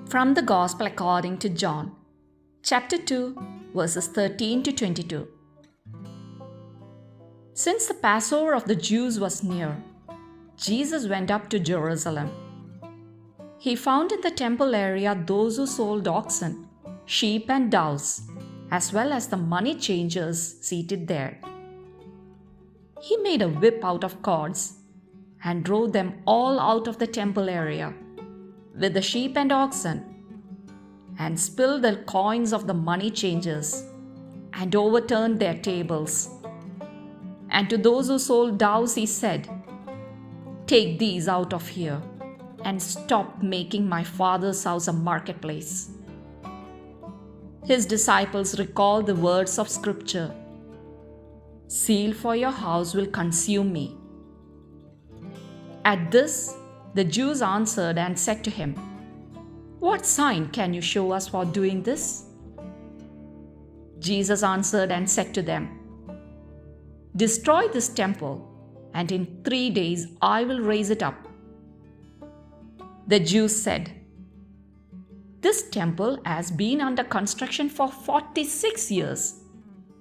From the Gospel according to John, chapter 2, verses 13 to 22. Since the Passover of the Jews was near, Jesus went up to Jerusalem. He found in the temple area those who sold oxen, sheep and doves, as well as the money changers seated there. He made a whip out of cords and drove them all out of the temple area with the sheep and oxen, and spilled the coins of the money changers and overturned their tables. And to those who sold doves he said, "Take these out of here and stop making my Father's house a marketplace." His disciples recalled the words of Scripture, "Zeal for your house will consume me." At this, the Jews answered and said to him, "What sign can you show us for doing this?" Jesus answered and said to them, "Destroy this temple, and in 3 days I will raise it up." The Jews said, "This temple has been under construction for 46 years,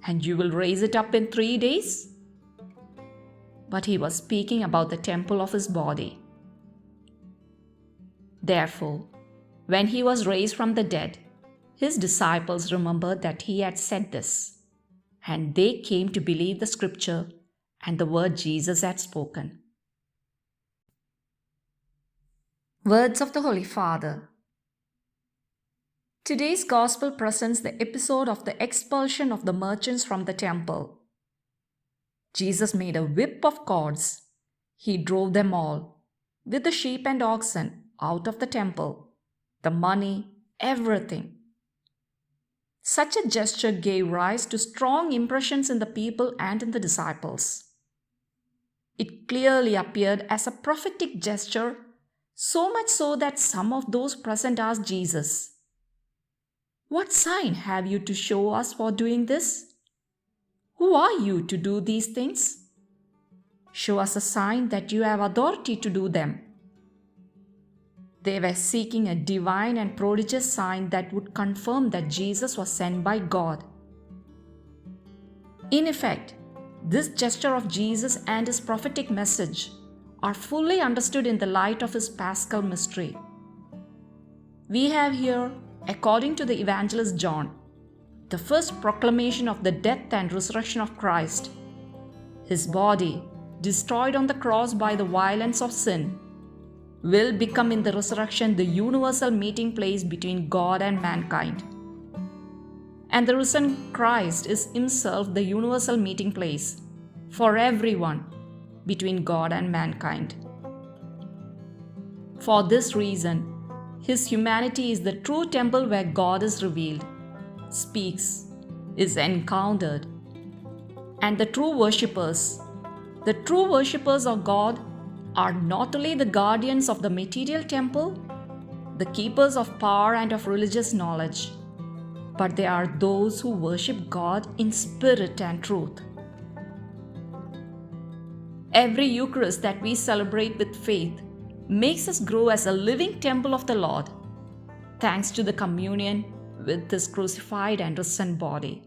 and you will raise it up in 3 days?" But he was speaking about the temple of his body. Therefore, when he was raised from the dead, his disciples remembered that he had said this, and they came to believe the Scripture and the word Jesus had spoken. Words of the Holy Father. Today's Gospel presents the episode of the expulsion of the merchants from the temple. Jesus made a whip of cords. He drove them all, with the sheep and oxen, out of the temple, the money, everything. Such a gesture gave rise to strong impressions in the people and in the disciples. It clearly appeared as a prophetic gesture, so much so that some of those present asked Jesus, "What sign have you to show us for doing this? Who are you to do these things? Show us a sign that you have authority to do them." They were seeking a divine and prodigious sign that would confirm that Jesus was sent by God. In effect, this gesture of Jesus and his prophetic message are fully understood in the light of his Paschal mystery. We have here, according to the evangelist John, the first proclamation of the death and resurrection of Christ. His body, destroyed on the cross by the violence of sin, will become in the resurrection the universal meeting place between God and mankind. And the risen Christ is himself the universal meeting place for everyone between God and mankind. For this reason, his humanity is the true temple where God is revealed, speaks, is encountered. And the true worshippers of God are not only the guardians of the material temple, the keepers of power and of religious knowledge, but they are those who worship God in spirit and truth. Every Eucharist that we celebrate with faith makes us grow as a living temple of the Lord, thanks to the communion with his crucified and risen body.